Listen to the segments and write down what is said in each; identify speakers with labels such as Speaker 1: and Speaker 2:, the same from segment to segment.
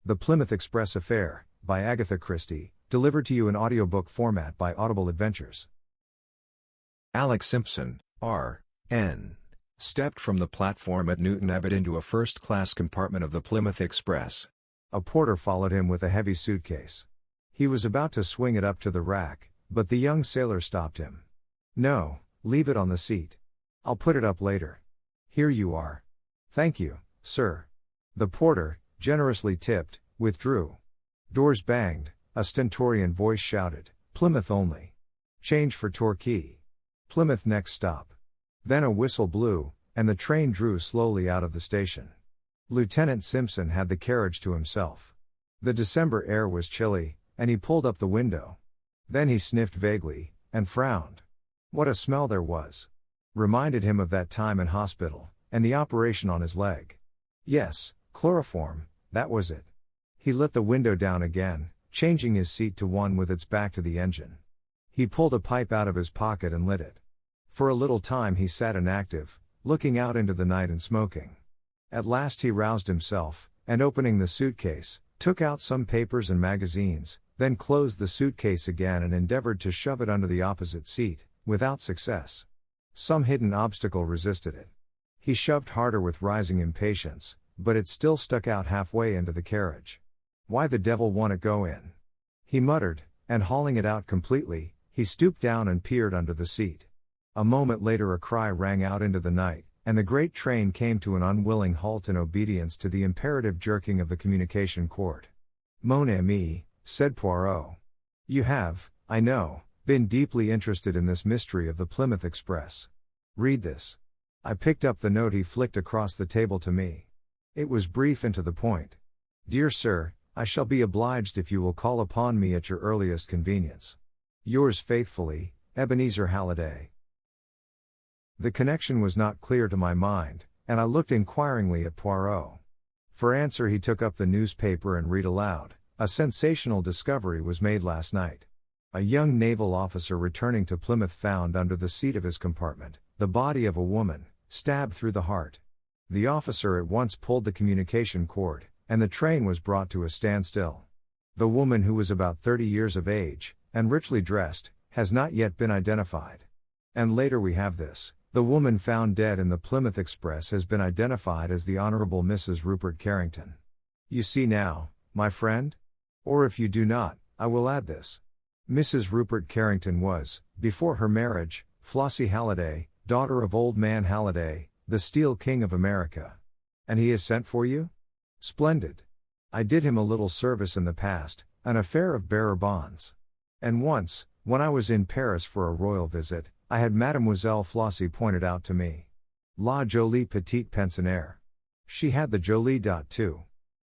Speaker 1: The Plymouth Express Affair, by Agatha Christie, delivered to you in audiobook format by Audible Adventures. Alex Simpson, R.N., stepped from the platform at Newton Abbot into a first-class compartment of the Plymouth Express. A porter followed him with a heavy suitcase. He was about to swing it up to the rack, but the young sailor stopped him. "No, leave it on the seat. I'll put it up later. Here you are." "Thank you, sir." The porter, generously tipped, withdrew. Doors banged, a stentorian voice shouted, "Plymouth only. Change for Torquay. Plymouth next stop." Then a whistle blew, and the train drew slowly out of the station. Lieutenant Simpson had the carriage to himself. The December air was chilly, and he pulled up the window. Then he sniffed vaguely, and frowned. What a smell there was! Reminded him of that time in hospital, and the operation on his leg. Yes, chloroform, that was it. He let the window down again, changing his seat to one with its back to the engine. He pulled a pipe out of his pocket and lit it. For a little time he sat inactive, looking out into the night and smoking. At last he roused himself, and opening the suitcase, took out some papers and magazines, then closed the suitcase again and endeavored to shove it under the opposite seat, without success. Some hidden obstacle resisted it. He shoved harder with rising impatience, but it still stuck out halfway into the carriage. "Why the devil won't it go in?" he muttered, and hauling it out completely, he stooped down and peered under the seat. A moment later a cry rang out into the night, and the great train came to an unwilling halt in obedience to the imperative jerking of the communication cord. "Mon ami," said Poirot. "You have, I know, been deeply interested in this mystery of the Plymouth Express. Read this." I picked up the note he flicked across the table to me. It was brief and to the point. "Dear Sir, I shall be obliged if you will call upon me at your earliest convenience. Yours faithfully, Ebenezer Halliday." The connection was not clear to my mind, and I looked inquiringly at Poirot. For answer he took up the newspaper and read aloud, "A sensational discovery was made last night. A young naval officer returning to Plymouth found under the seat of his compartment the body of a woman, stabbed through the heart. The officer at once pulled the communication cord, and the train was brought to a standstill. The woman, who was about 30 years of age, and richly dressed, has not yet been identified." And later we have this: "The woman found dead in the Plymouth Express has been identified as the Honorable Mrs. Rupert Carrington." You see now, my friend? Or if you do not, I will add this. Mrs. Rupert Carrington was, before her marriage, Flossie Halliday, daughter of Old Man Halliday, the Steel King of America. And he has sent for you? Splendid. I did him a little service in the past, an affair of bearer bonds. And once, when I was in Paris for a royal visit, I had Mademoiselle Flossie pointed out to me. La jolie petite pensionnaire. She had the jolie dot too.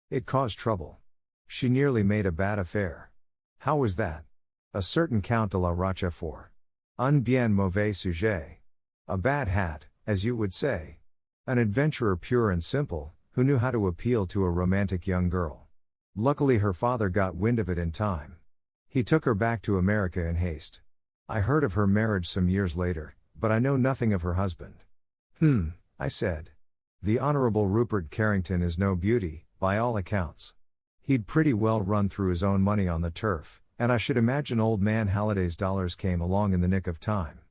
Speaker 1: It caused trouble. She nearly made a bad affair. How was that? A certain Count de la Rochefort. Un bien mauvais sujet. A bad hat, as you would say. An adventurer pure and simple, who knew how to appeal to a romantic young girl. Luckily her father got wind of it in time. He took her back to America in haste. I heard of her marriage some years later, but I know nothing of her husband." I said. "The Honorable Rupert Carrington is no beauty, by all accounts. He'd pretty well run through his own money on the turf, and I should imagine Old Man Halliday's dollars came along in the nick of time.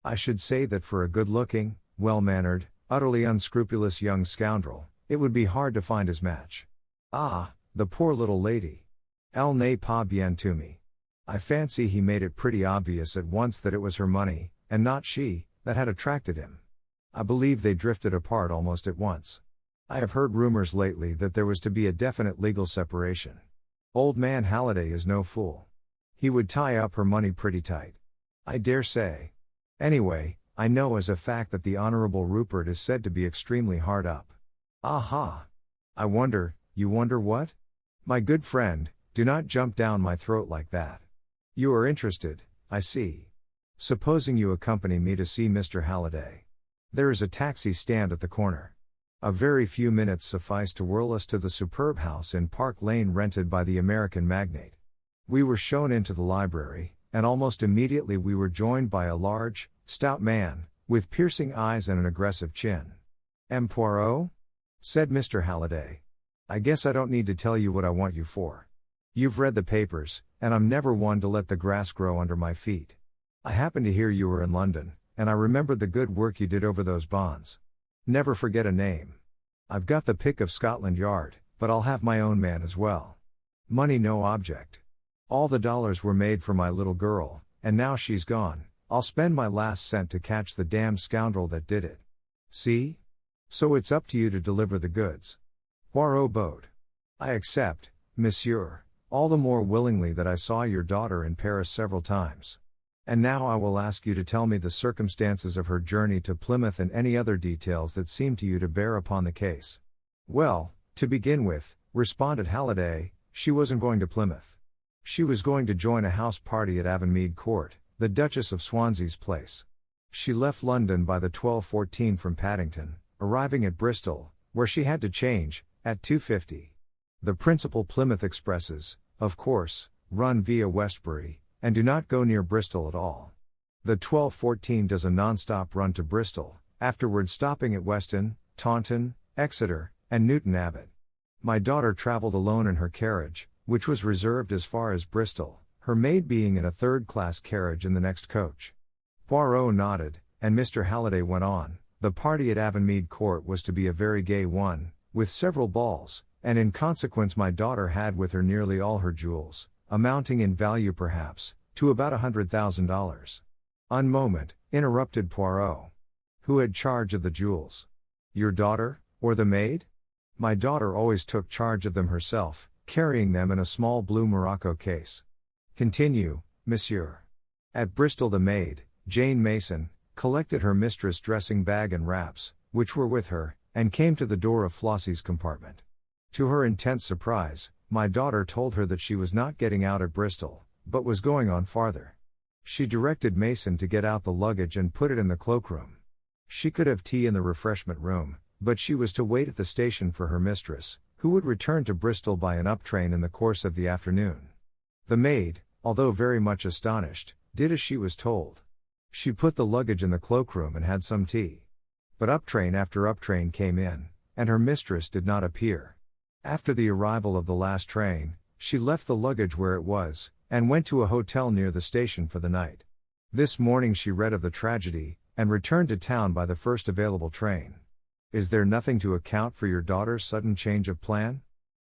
Speaker 1: I should say that for a good-looking, well-mannered, utterly unscrupulous young scoundrel, it would be hard to find his match. Ah, the poor little lady. Elle n'est pas bien to me. I fancy he made it pretty obvious at once that it was her money, and not she, that had attracted him. I believe they drifted apart almost at once. I have heard rumors lately that there was to be a definite legal separation. Old Man Halliday is no fool. He would tie up her money pretty tight. I dare say. Anyway, I know as a fact that the Honorable Rupert is said to be extremely hard up." "Aha! I wonder, you wonder what? My good friend, do not jump down my throat like that. You are interested, I see. Supposing you accompany me to see Mr. Halliday. There is a taxi stand at the corner. A very few minutes suffice to whirl us to the superb house in Park Lane rented by the American magnate." We were shown into the library, and almost immediately we were joined by a large, stout man, with piercing eyes and an aggressive chin. "M. Poirot?" said Mr. Halliday. I guess I don't need to tell you what I want you for. You've read the papers, and I'm never one to let the grass grow under my feet. I happened to hear you were in London, and I remembered the good work you did over those bonds. Never forget a name. I've got the pick of Scotland Yard, but I'll have my own man as well. Money no object. All the dollars were made for my little girl, and now she's gone. I'll spend my last cent to catch the damned scoundrel that did it. See? So it's up to you to deliver the goods. Poirot bowed. I accept, monsieur, all the more willingly that I saw your daughter in Paris several times. And now I will ask you to tell me the circumstances of her journey to Plymouth and any other details that seem to you to bear upon the case. Well, to begin with, responded Halliday, she wasn't going to Plymouth. She was going to join a house party at Avonmead Court, the Duchess of Swansea's place. She left London by the 12:14 from Paddington, arriving at Bristol, where she had to change, at 2:50. The principal Plymouth Expresses, of course, run via Westbury, and do not go near Bristol at all. The 12:14 does a non-stop run to Bristol, afterwards stopping at Weston, Taunton, Exeter, and Newton Abbot. My daughter travelled alone in her carriage, which was reserved as far as Bristol, her maid being in a third-class carriage in the next coach. Poirot nodded, and Mr. Halliday went on. The party at Avonmead Court was to be a very gay one, with several balls, and in consequence my daughter had with her nearly all her jewels, amounting in value perhaps, to about $100,000. "Un moment," interrupted Poirot. "Who had charge of the jewels? Your daughter, or the maid?" "My daughter always took charge of them herself, carrying them in a small blue morocco case." "Continue, monsieur." "At Bristol the maid, Jane Mason, collected her mistress' dressing bag and wraps, which were with her, and came to the door of Flossie's compartment. To her intense surprise, my daughter told her that she was not getting out at Bristol, but was going on farther. She directed Mason to get out the luggage and put it in the cloakroom. She could have tea in the refreshment room, but she was to wait at the station for her mistress, who would return to Bristol by an up train in the course of the afternoon. The maid, although very much astonished, did as she was told. She put the luggage in the cloakroom and had some tea. But up train after up train came in, and her mistress did not appear. After the arrival of the last train, she left the luggage where it was, and went to a hotel near the station for the night. This morning she read of the tragedy, and returned to town by the first available train. Is there nothing to account for your daughter's sudden change of plan?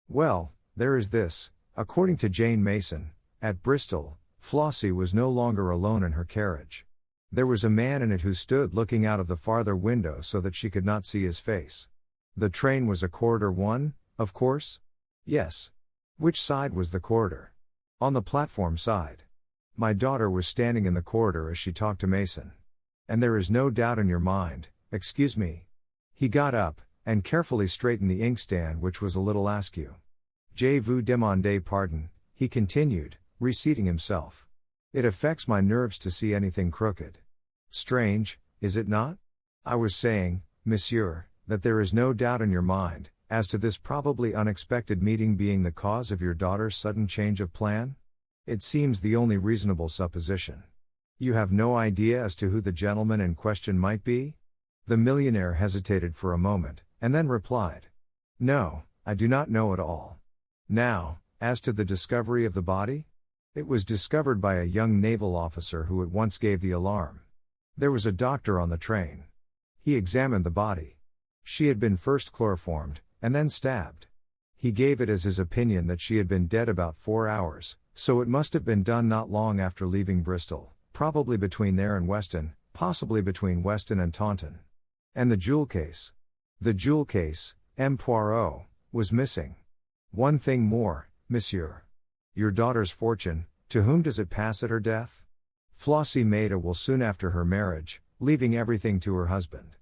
Speaker 1: Well, there is this. According to Jane Mason, at Bristol, Flossie was no longer alone in her carriage. There was a man in it who stood looking out of the farther window so that she could not see his face. The train was a corridor one, of course? Yes. Which side was the corridor? On the platform side. My daughter was standing in the corridor as she talked to Mason. And there is no doubt in your mind, excuse me. He got up, and carefully straightened the inkstand which was a little askew. Je vous demande pardon, he continued, reseating himself. It affects my nerves to see anything crooked. Strange, is it not? I was saying, monsieur, that there is no doubt in your mind, as to this probably unexpected meeting being the cause of your daughter's sudden change of plan? It seems the only reasonable supposition. You have no idea as to who the gentleman in question might be? The millionaire hesitated for a moment, and then replied. No, I do not know at all. Now, as to the discovery of the body? It was discovered by a young naval officer who at once gave the alarm. There was a doctor on the train. He examined the body. She had been first chloroformed, and then stabbed. He gave it as his opinion that she had been dead about 4 hours, so it must have been done not long after leaving Bristol, probably between there and Weston, possibly between Weston and Taunton. And the jewel case? The jewel case, M. Poirot, was missing. One thing more, monsieur. Your daughter's fortune, to whom does it pass at her death? Flossie made a will soon after her marriage, leaving everything to her husband.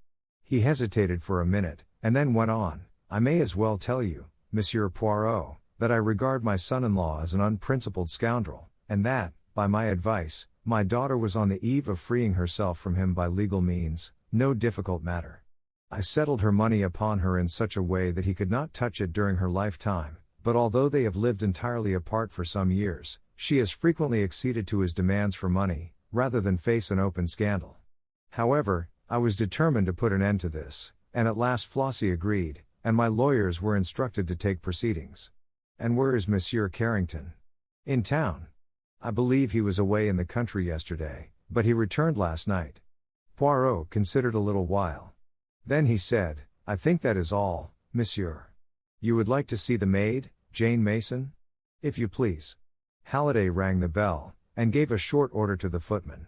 Speaker 1: He hesitated for a minute, and then went on. I may as well tell you, Monsieur Poirot, that I regard my son-in-law as an unprincipled scoundrel, and that, by my advice, my daughter was on the eve of freeing herself from him by legal means, no difficult matter. I settled her money upon her in such a way that he could not touch it during her lifetime, but although they have lived entirely apart for some years, she has frequently acceded to his demands for money, rather than face an open scandal. However, I was determined to put an end to this, and at last Flossie agreed, and my lawyers were instructed to take proceedings. And where is Monsieur Carrington? In town. I believe he was away in the country yesterday, but he returned last night. Poirot considered a little while. Then he said, I think that is all, monsieur. You would like to see the maid, Jane Mason? If you please. Halliday rang the bell, and gave a short order to the footman.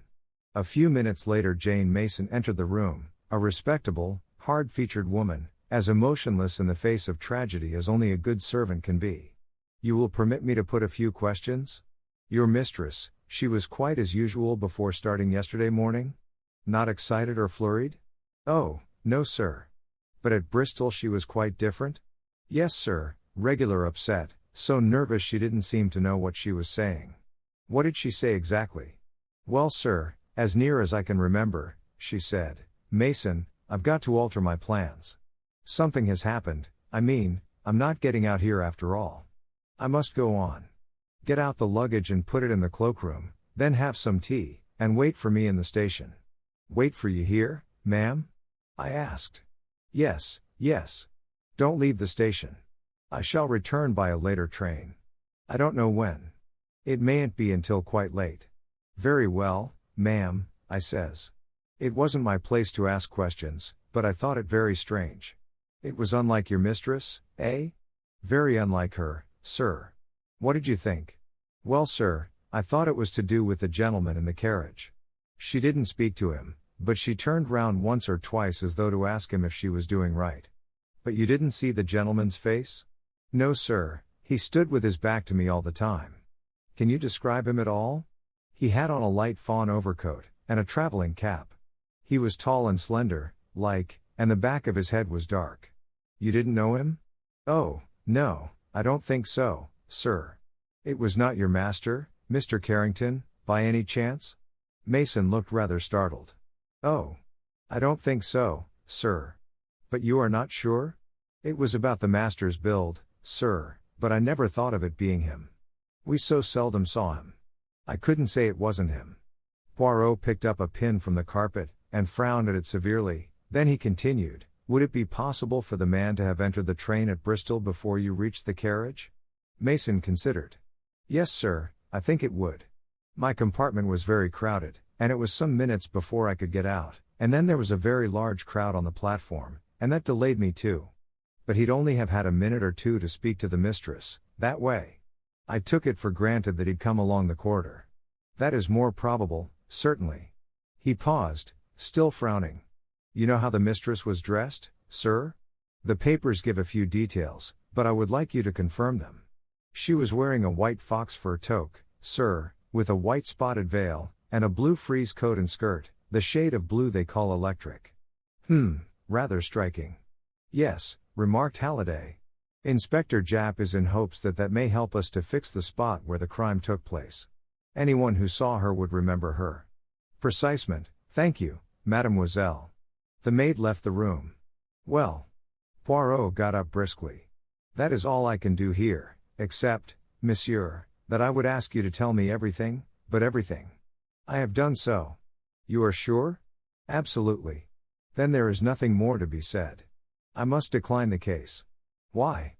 Speaker 1: A few minutes later Jane Mason entered the room, a respectable, hard-featured woman, as emotionless in the face of tragedy as only a good servant can be. You will permit me to put a few questions? Your mistress, she was quite as usual before starting yesterday morning? Not excited or flurried? Oh, no sir. But at Bristol she was quite different? Yes sir, regular upset, so nervous she didn't seem to know what she was saying. What did she say exactly? Well sir, as near as I can remember, she said, Mason, I've got to alter my plans. Something has happened, I'm not getting out here after all. I must go on. Get out the luggage and put it in the cloakroom, then have some tea, and wait for me in the station. Wait for you here, ma'am? I asked. Yes. Don't leave the station. I shall return by a later train. I don't know when. It mayn't be until quite late. Very well, ma'am, I says. It wasn't my place to ask questions, but I thought it very strange. It was unlike your mistress, eh? Very unlike her, sir. What did you think? Well sir, I thought it was to do with the gentleman in the carriage. She didn't speak to him, but she turned round once or twice as though to ask him if she was doing right. But you didn't see the gentleman's face? No sir, he stood with his back to me all the time. Can you describe him at all? He had on a light fawn overcoat, and a traveling cap. He was tall and slender, and the back of his head was dark. You didn't know him? Oh, no, I don't think so, sir. It was not your master, Mr. Carrington, by any chance? Mason looked rather startled. Oh, I don't think so, sir. But you are not sure? It was about the master's build, sir, but I never thought of it being him. We so seldom saw him. I couldn't say it wasn't him. Poirot picked up a pin from the carpet, and frowned at it severely, then he continued, would it be possible for the man to have entered the train at Bristol before you reached the carriage? Mason considered. Yes sir, I think it would. My compartment was very crowded, and it was some minutes before I could get out, and then there was a very large crowd on the platform, and that delayed me too. But he'd only have had a minute or two to speak to the mistress, that way. I took it for granted that he'd come along the corridor. That is more probable, certainly. He paused, still frowning. You know how the mistress was dressed, sir? The papers give a few details, but I would like you to confirm them. She was wearing a white fox fur toque, sir, with a white spotted veil, and a blue frieze coat and skirt, the shade of blue they call electric. Rather striking. Yes, remarked Halliday. Inspector Japp is in hopes that may help us to fix the spot where the crime took place. Anyone who saw her would remember her. Precisement, thank you, mademoiselle. The maid left the room. Well. Poirot got up briskly. That is all I can do here, except, monsieur, that I would ask you to tell me everything, but everything. I have done so. You are sure? Absolutely. Then there is nothing more to be said. I must decline the case. Why?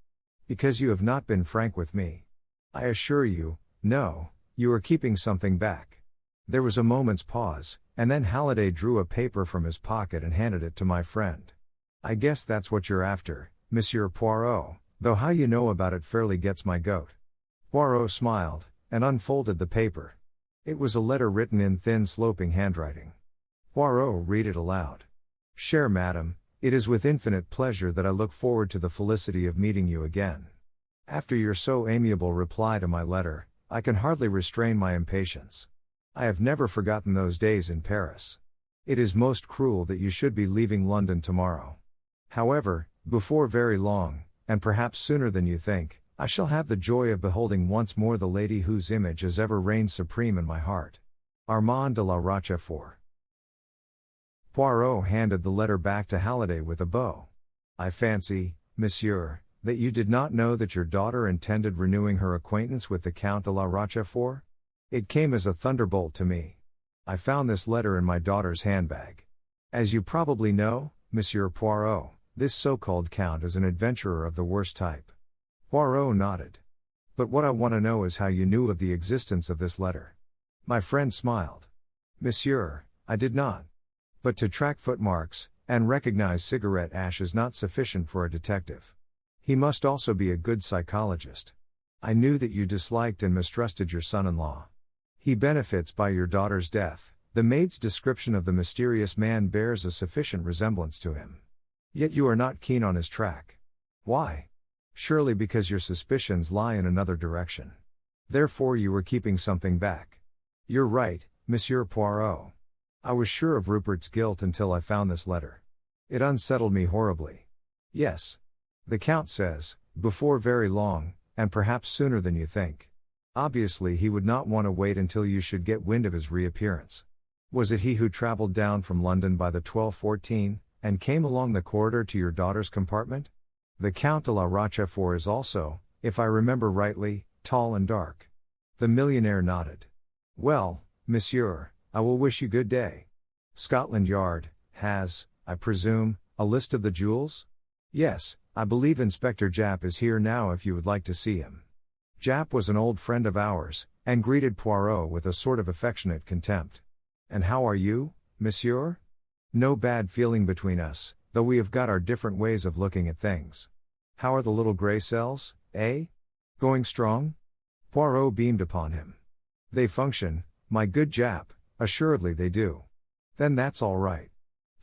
Speaker 1: Because you have not been frank with me. I assure you, no, you are keeping something back. There was a moment's pause, and then Halliday drew a paper from his pocket and handed it to my friend. I guess that's what you're after, Monsieur Poirot, though how you know about it fairly gets my goat. Poirot smiled, and unfolded the paper. It was a letter written in thin sloping handwriting. Poirot read it aloud. Chère Madame, it is with infinite pleasure that I look forward to the felicity of meeting you again. After your so amiable reply to my letter, I can hardly restrain my impatience. I have never forgotten those days in Paris. It is most cruel that you should be leaving London tomorrow. However, before very long, and perhaps sooner than you think, I shall have the joy of beholding once more the lady whose image has ever reigned supreme in my heart. Armand de la Rochefort. Poirot handed the letter back to Halliday with a bow. I fancy, monsieur, that you did not know that your daughter intended renewing her acquaintance with the Count de la Rochefort? It came as a thunderbolt to me. I found this letter in my daughter's handbag. As you probably know, Monsieur Poirot, This so-called Count is an adventurer of the worst type. Poirot nodded. But what I want to know is how you knew of the existence of this letter. My friend smiled. Monsieur, I did not. But to track footmarks, and recognize cigarette ash is not sufficient for a detective. He must also be a good psychologist. I knew that you disliked and mistrusted your son-in-law. He benefits by your daughter's death. The maid's description of the mysterious man bears a sufficient resemblance to him. Yet you are not keen on his track. Why? Surely because your suspicions lie in another direction. Therefore you were keeping something back. You're right, Monsieur Poirot. I was sure of Rupert's guilt until I found this letter. It unsettled me horribly. Yes. The Count says, before very long, and perhaps sooner than you think. Obviously he would not want to wait until you should get wind of his reappearance. Was it he who travelled down from London by the 12:14, and came along the corridor to your daughter's compartment? The Count de la Rochefort is also, if I remember rightly, tall and dark. The millionaire nodded. Well, monsieur, I will wish you good day. Scotland Yard has, I presume, a list of the jewels? Yes, I believe Inspector Japp is here now if you would like to see him. Japp was an old friend of ours, and greeted Poirot with a sort of affectionate contempt. And how are you, monsieur? No bad feeling between us, though we have got our different ways of looking at things. How are the little grey cells, eh? Going strong? Poirot beamed upon him. They function, my good Japp, assuredly they do. Then that's all right.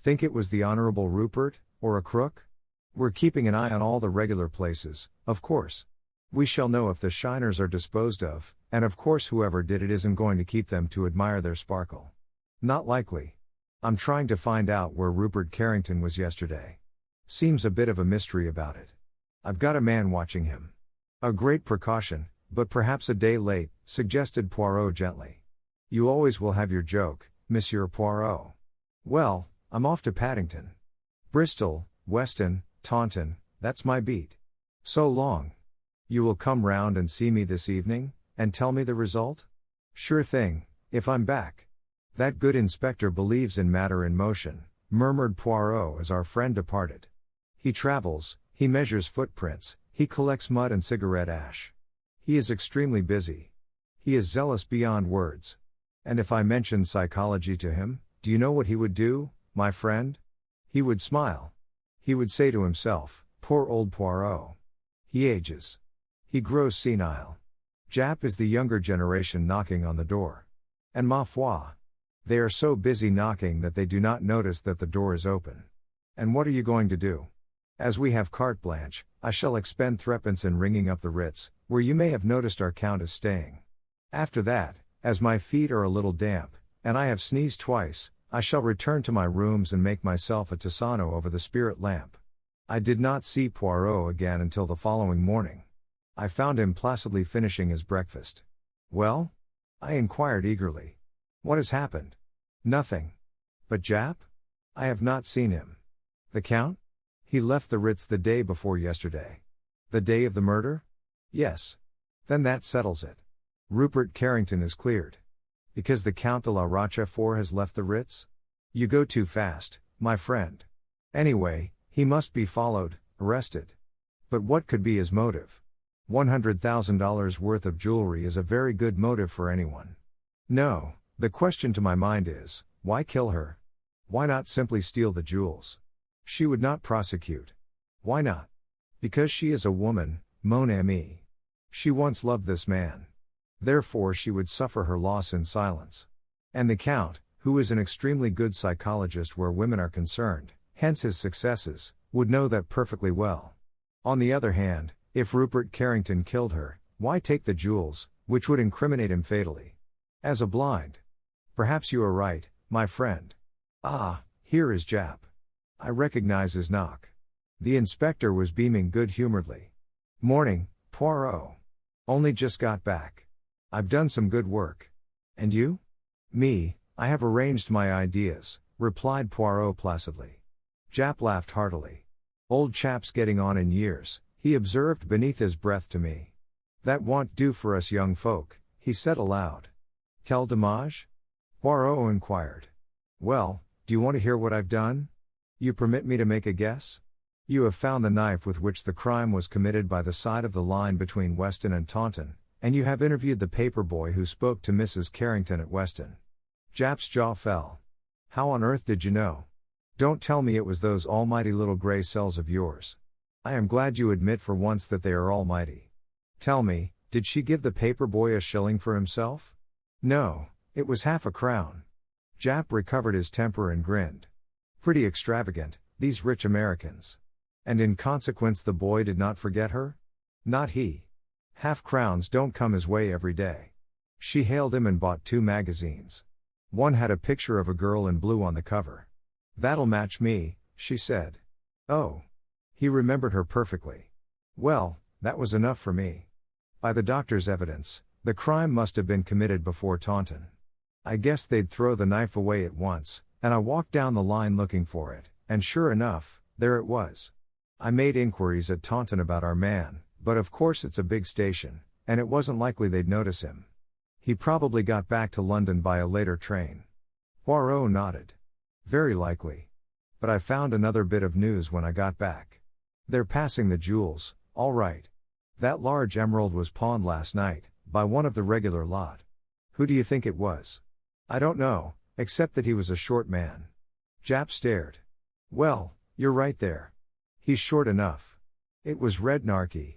Speaker 1: Think it was the Honourable Rupert, or a crook? We're keeping an eye on all the regular places, of course. We shall know if the shiners are disposed of, and of course whoever did it isn't going to keep them to admire their sparkle. Not likely. I'm trying to find out where Rupert Carrington was yesterday. Seems a bit of a mystery about it. I've got a man watching him. A great precaution, but perhaps a day late, suggested Poirot gently. You always will have your joke, Monsieur Poirot. Well, I'm off to Paddington. Bristol, Weston, Taunton, that's my beat. So long. You will come round and see me this evening, and tell me the result? Sure thing, if I'm back. That good inspector believes in matter in motion, murmured Poirot as our friend departed. He travels, he measures footprints, he collects mud and cigarette ash. He is extremely busy. He is zealous beyond words. And if I mentioned psychology to him, do you know what he would do, my friend? He would smile. He would say to himself, poor old Poirot. He ages. He grows senile. Japp is the younger generation knocking on the door. And ma foi. They are so busy knocking that they do not notice that the door is open. And what are you going to do? As we have carte blanche, I shall expend threepence in ringing up the Ritz, where you may have noticed our Count is staying. After that, as my feet are a little damp, and I have sneezed twice, I shall return to my rooms and make myself a Tisano over the spirit lamp. I did not see Poirot again until the following morning. I found him placidly finishing his breakfast. Well? I inquired eagerly. What has happened? Nothing. But Japp? I have not seen him. The Count? He left the Ritz the day before yesterday. The day of the murder? Yes. Then that settles it. Rupert Carrington is cleared. Because the Count de la Rochefort has left the Ritz? You go too fast, my friend. Anyway, he must be followed, arrested. But what could be his motive? $100,000 worth of jewelry is a very good motive for anyone. No. The question to my mind is, why kill her? Why not simply steal the jewels? She would not prosecute. Why not? Because she is a woman, mon ami. She once loved this man. Therefore she would suffer her loss in silence. And the Count, who is an extremely good psychologist where women are concerned, hence his successes, would know that perfectly well. On the other hand, if Rupert Carrington killed her, why take the jewels, which would incriminate him fatally? As a blind. Perhaps you are right, my friend. Ah, here is Japp. I recognize his knock. The inspector was beaming good-humoredly. Morning, Poirot. Only just got back. I've done some good work. And you? Me, I have arranged my ideas, replied Poirot placidly. Japp laughed heartily. Old chap's getting on in years, he observed beneath his breath to me. That won't do for us young folk, he said aloud. Quel dommage? Poirot inquired. Well, do you want to hear what I've done? You permit me to make a guess? You have found the knife with which the crime was committed by the side of the line between Weston and Taunton, and you have interviewed the paper boy who spoke to Mrs. Carrington at Weston. Japp's jaw fell. How on earth did you know? Don't tell me it was those almighty little gray cells of yours. I am glad you admit for once that they are almighty. Tell me, did she give the paper boy a shilling for himself? No, it was half a crown. Japp recovered his temper and grinned. Pretty extravagant, these rich Americans. And in consequence the boy did not forget her? Not he. Half-crowns don't come his way every day. She hailed him and bought 2 magazines. One had a picture of a girl in blue on the cover. That'll match me, she said. Oh. He remembered her perfectly. Well, that was enough for me. By the doctor's evidence, the crime must have been committed before Taunton. I guessed they'd throw the knife away at once, and I walked down the line looking for it, and sure enough, there it was. I made inquiries at Taunton about our man, but of course it's a big station, and it wasn't likely they'd notice him. He probably got back to London by a later train. Poirot nodded. Very likely. But I found another bit of news when I got back. They're passing the jewels, all right. That large emerald was pawned last night, by one of the regular lot. Who do you think it was? I don't know, except that he was a short man. Japp stared. Well, you're right there. He's short enough. It was Red Narky.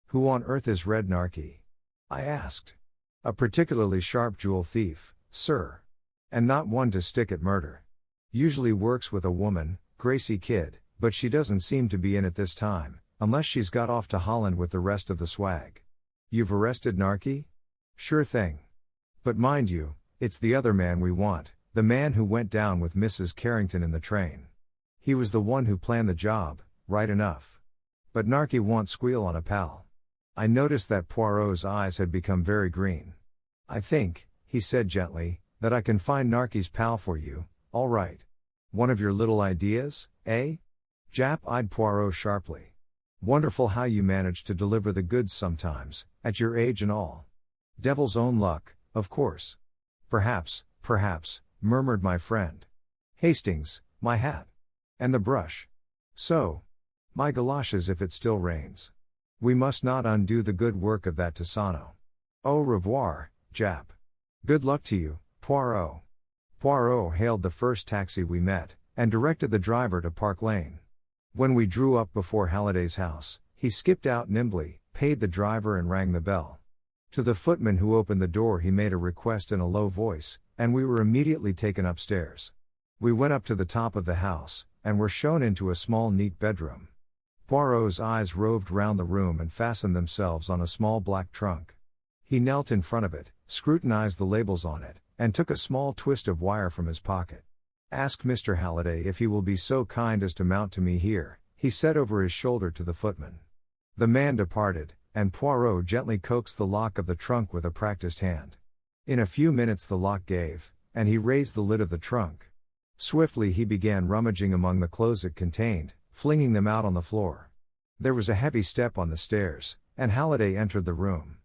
Speaker 1: Who on earth is Red Narky? I asked. A particularly sharp jewel thief, sir. And not one to stick at murder. Usually works with a woman, Gracie Kidd, but she doesn't seem to be in it this time, unless she's got off to Holland with the rest of the swag. You've arrested Narky? Sure thing. But mind you, it's the other man we want, the man who went down with Mrs. Carrington in the train. He was the one who planned the job, right enough. But Narky won't squeal on a pal. I noticed that Poirot's eyes had become very green. I think, he said gently, that I can find Narky's pal for you, all right. One of your little ideas, eh? Japp eyed Poirot sharply. Wonderful how you manage to deliver the goods sometimes, at your age and all. Devil's own luck, of course. Perhaps, murmured my friend. Hastings, my hat. And the brush. So. My galoshes if it still rains. We must not undo the good work of that Tisano. Au revoir, Japp. Good luck to you, Poirot. Poirot hailed the first taxi we met, and directed the driver to Park Lane. When we drew up before Halliday's house, he skipped out nimbly, paid the driver and rang the bell. To the footman who opened the door he made a request in a low voice, and we were immediately taken upstairs. We went up to the top of the house, and were shown into a small neat bedroom. Poirot's eyes roved round the room and fastened themselves on a small black trunk. He knelt in front of it, scrutinized the labels on it, and took a small twist of wire from his pocket. Ask Mr. Halliday if he will be so kind as to mount to me here, he said over his shoulder to the footman. The man departed, and Poirot gently coaxed the lock of the trunk with a practiced hand. In a few minutes the lock gave, and he raised the lid of the trunk. Swiftly he began rummaging among the clothes it contained, flinging them out on the floor. There was a heavy step on the stairs, and Halliday entered the room.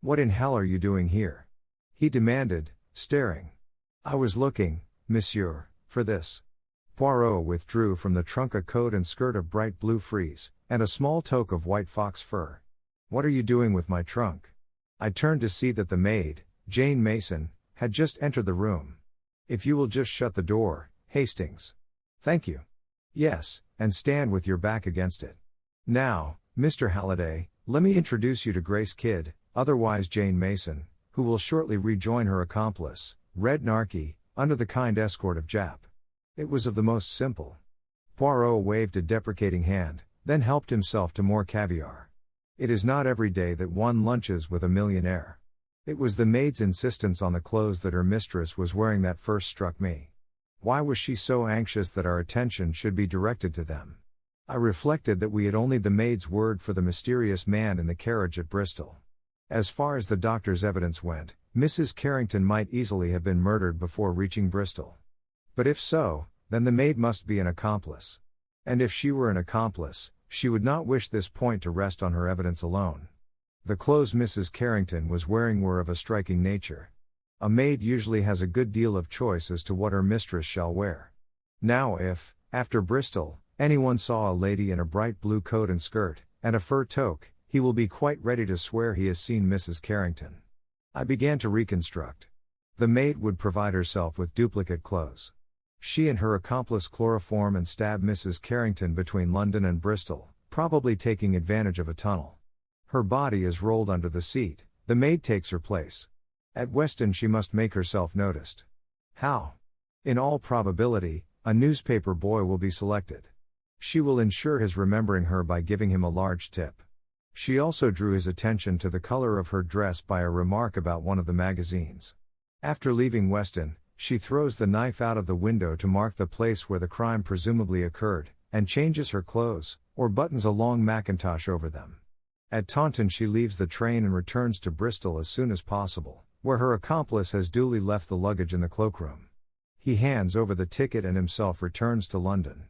Speaker 1: What in hell are you doing here? He demanded, staring. I was looking, monsieur, for this. Poirot withdrew from the trunk a coat and skirt of bright blue frieze, and a small toque of white fox fur. What are you doing with my trunk? I turned to see that the maid, Jane Mason, had just entered the room. If you will just shut the door, Hastings. Thank you. Yes, and stand with your back against it. Now, Mr. Halliday, let me introduce you to Grace Kidd, otherwise Jane Mason, who will shortly rejoin her accomplice, Red Narky, under the kind escort of Japp. It was of the most simple. Poirot waved a deprecating hand, then helped himself to more caviar. It is not every day that one lunches with a millionaire. It was the maid's insistence on the clothes that her mistress was wearing that first struck me. Why was she so anxious that our attention should be directed to them? I reflected that we had only the maid's word for the mysterious man in the carriage at Bristol. As far as the doctor's evidence went, Mrs. Carrington might easily have been murdered before reaching Bristol. But if so, then the maid must be an accomplice. And if she were an accomplice, she would not wish this point to rest on her evidence alone. The clothes Mrs. Carrington was wearing were of a striking nature. A maid usually has a good deal of choice as to what her mistress shall wear. Now if, after Bristol, Anyone saw a lady in a bright blue coat and skirt, and a fur toque, he will be quite ready to swear he has seen Mrs. Carrington. I began to reconstruct. The maid would provide herself with duplicate clothes. She and her accomplice chloroform and stab Mrs. Carrington between London and Bristol, probably taking advantage of a tunnel. Her body is rolled under the seat, the maid takes her place. At Weston she must make herself noticed. How? In all probability, a newspaper boy will be selected. She will ensure his remembering her by giving him a large tip. She also drew his attention to the color of her dress by a remark about one of the magazines. After leaving Weston, she throws the knife out of the window to mark the place where the crime presumably occurred, and changes her clothes, or buttons a long mackintosh over them. At Taunton she leaves the train and returns to Bristol as soon as possible, where her accomplice has duly left the luggage in the cloakroom. He hands over the ticket and himself returns to London.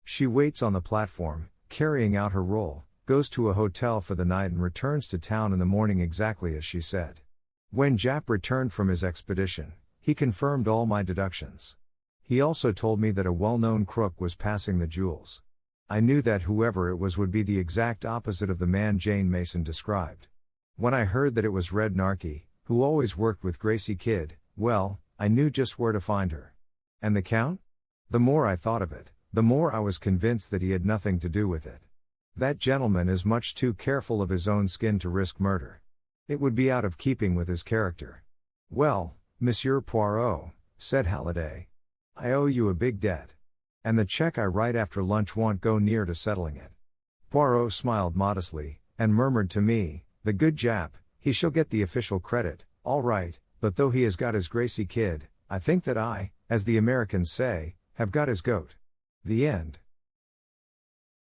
Speaker 1: She waits on the platform, carrying out her role, goes to a hotel for the night and returns to town in the morning exactly as she said. When Japp returned from his expedition, he confirmed all my deductions. He also told me that a well-known crook was passing the jewels. I knew that whoever it was would be the exact opposite of the man Jane Mason described. When I heard that it was Red Narky, who always worked with Gracie Kidd, well, I knew just where to find her. And the Count? The more I thought of it, the more I was convinced that he had nothing to do with it. That gentleman is much too careful of his own skin to risk murder. It would be out of keeping with his character. Well, Monsieur Poirot, said Halliday, I owe you a big debt. And the check I write after lunch won't go near to settling it. Poirot smiled modestly, and murmured to me, the good Jap, he shall get the official credit, all right, but though he has got his Gracie Kidd, I think that I, as the Americans say, have got his goat. The end.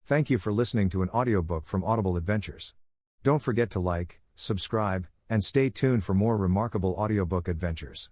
Speaker 1: Thank you for listening to an audiobook from Audible Adventures. Don't forget to like, subscribe, and stay tuned for more remarkable audiobook adventures.